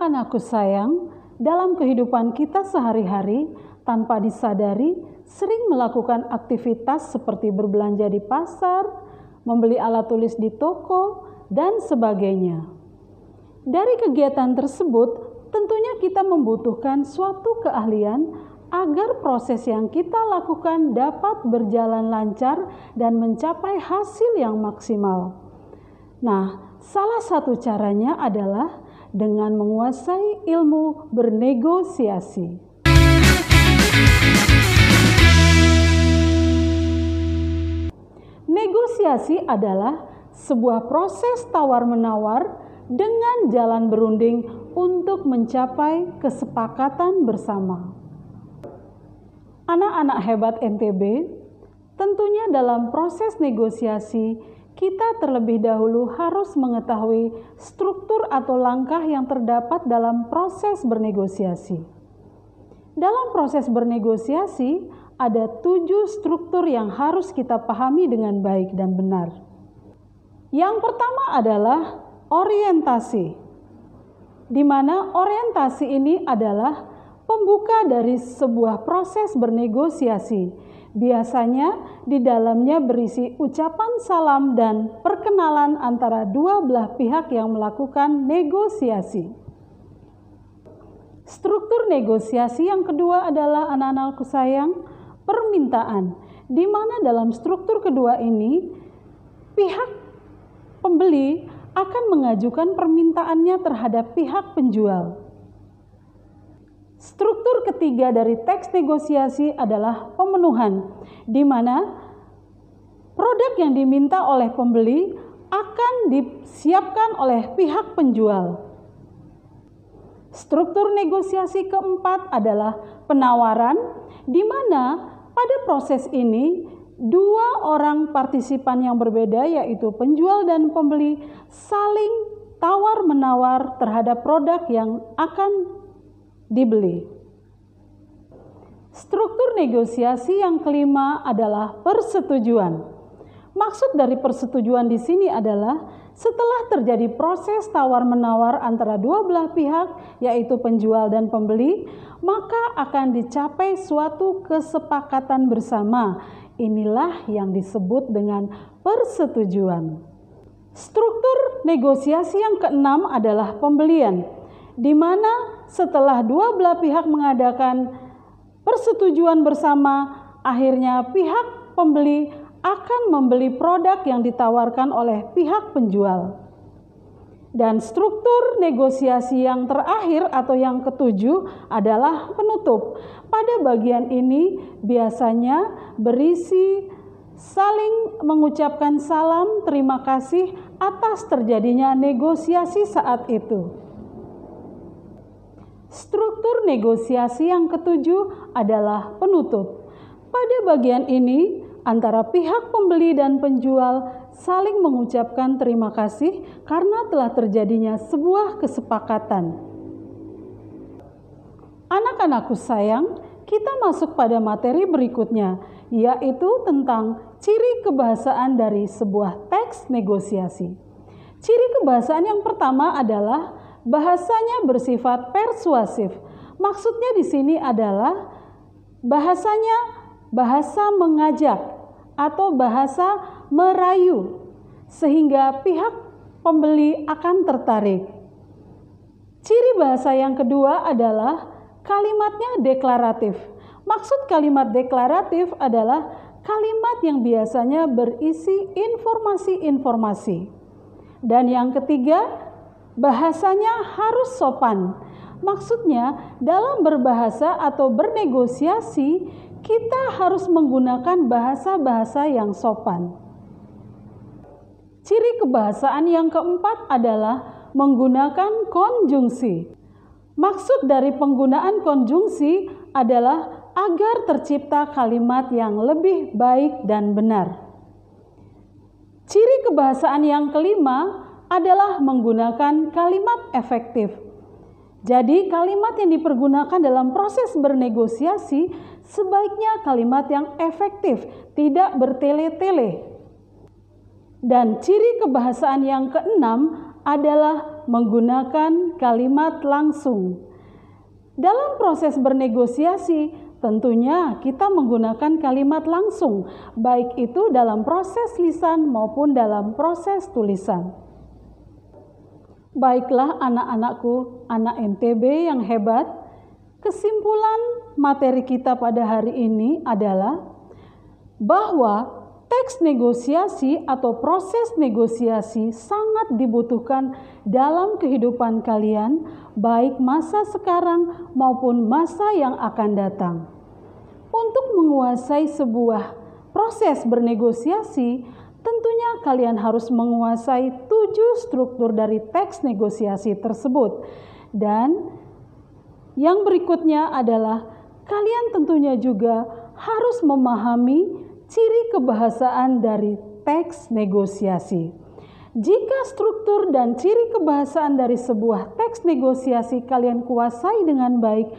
Anak-anakku sayang, dalam kehidupan kita sehari-hari, tanpa disadari, sering melakukan aktivitas seperti berbelanja di pasar, membeli alat tulis di toko, dan sebagainya. Dari kegiatan tersebut, tentunya kita membutuhkan suatu keahlian agar proses yang kita lakukan dapat berjalan lancar dan mencapai hasil yang maksimal. Nah, salah satu caranya adalah dengan menguasai ilmu bernegosiasi. Negosiasi adalah sebuah proses tawar-menawar dengan jalan berunding untuk mencapai kesepakatan bersama. Anak-anak hebat NTB, tentunya dalam proses negosiasi, kita terlebih dahulu harus mengetahui struktur atau langkah yang terdapat dalam proses bernegosiasi. Dalam proses bernegosiasi, ada 7 struktur yang harus kita pahami dengan baik dan benar. Yang pertama adalah orientasi, di mana orientasi ini adalah pembuka dari sebuah proses bernegosiasi. Biasanya di dalamnya berisi ucapan salam dan perkenalan antara dua belah pihak yang melakukan negosiasi. Struktur negosiasi yang kedua adalah anak-anakku sayang, permintaan, di mana dalam struktur kedua ini pihak pembeli akan mengajukan permintaannya terhadap pihak penjual. Struktur ketiga dari teks negosiasi adalah pemenuhan, di mana produk yang diminta oleh pembeli akan disiapkan oleh pihak penjual. Struktur negosiasi keempat adalah penawaran, di mana pada proses ini dua orang partisipan yang berbeda, yaitu penjual dan pembeli, saling tawar-menawar terhadap produk yang akan dibeli. Struktur negosiasi yang kelima adalah persetujuan. Maksud dari persetujuan di sini adalah setelah terjadi proses tawar-menawar antara dua belah pihak, yaitu penjual dan pembeli, maka akan dicapai suatu kesepakatan bersama. Inilah yang disebut dengan persetujuan. Struktur negosiasi yang keenam adalah pembelian, di mana setelah dua belah pihak mengadakan persetujuan bersama, akhirnya pihak pembeli akan membeli produk yang ditawarkan oleh pihak penjual. Dan struktur negosiasi yang terakhir atau yang ketujuh adalah penutup. Pada bagian ini biasanya berisi saling mengucapkan salam terima kasih atas terjadinya negosiasi saat itu. Struktur negosiasi yang ketujuh adalah penutup. Pada bagian ini, antara pihak pembeli dan penjual saling mengucapkan terima kasih karena telah terjadinya sebuah kesepakatan. Anak-anakku sayang, kita masuk pada materi berikutnya, yaitu tentang ciri kebahasaan dari sebuah teks negosiasi. Ciri kebahasaan yang pertama adalah bahasanya bersifat persuasif. Maksudnya di sini adalah bahasanya bahasa mengajak atau bahasa merayu, sehingga pihak pembeli akan tertarik. Ciri bahasa yang kedua adalah kalimatnya deklaratif. Maksud kalimat deklaratif adalah kalimat yang biasanya berisi informasi-informasi. Dan yang ketiga, bahasanya harus sopan. Maksudnya, dalam berbahasa atau bernegosiasi, kita harus menggunakan bahasa-bahasa yang sopan. Ciri kebahasaan yang keempat adalah menggunakan konjungsi. Maksud dari penggunaan konjungsi adalah agar tercipta kalimat yang lebih baik dan benar. Ciri kebahasaan yang kelima adalah menggunakan kalimat efektif. Jadi kalimat yang dipergunakan dalam proses bernegosiasi sebaiknya kalimat yang efektif, tidak bertele-tele. Dan ciri kebahasaan yang keenam adalah menggunakan kalimat langsung. Dalam proses bernegosiasi, tentunya kita menggunakan kalimat langsung, baik itu dalam proses lisan maupun dalam proses tulisan. Baiklah anak-anakku, anak NTB yang hebat, kesimpulan materi kita pada hari ini adalah bahwa teks negosiasi atau proses negosiasi sangat dibutuhkan dalam kehidupan kalian, baik masa sekarang maupun masa yang akan datang. Untuk menguasai sebuah proses bernegosiasi, tentunya kalian harus menguasai 7 struktur dari teks negosiasi tersebut. Dan yang berikutnya adalah kalian tentunya juga harus memahami ciri kebahasaan dari teks negosiasi. Jika struktur dan ciri kebahasaan dari sebuah teks negosiasi kalian kuasai dengan baik,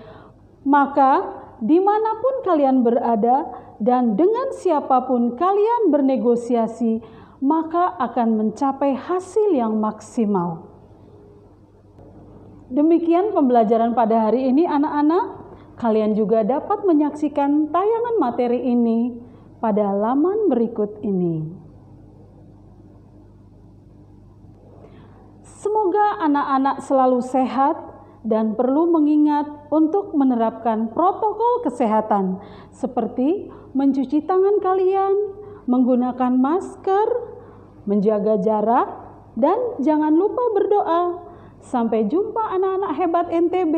maka dimanapun kalian berada dan dengan siapapun kalian bernegosiasi, maka akan mencapai hasil yang maksimal. Demikian pembelajaran pada hari ini anak-anak. Kalian juga dapat menyaksikan tayangan materi ini pada laman berikut ini. Semoga anak-anak selalu sehat dan perlu mengingat untuk menerapkan protokol kesehatan seperti mencuci tangan kalian, menggunakan masker, menjaga jarak, dan jangan lupa berdoa. Sampai jumpa anak-anak hebat NTB.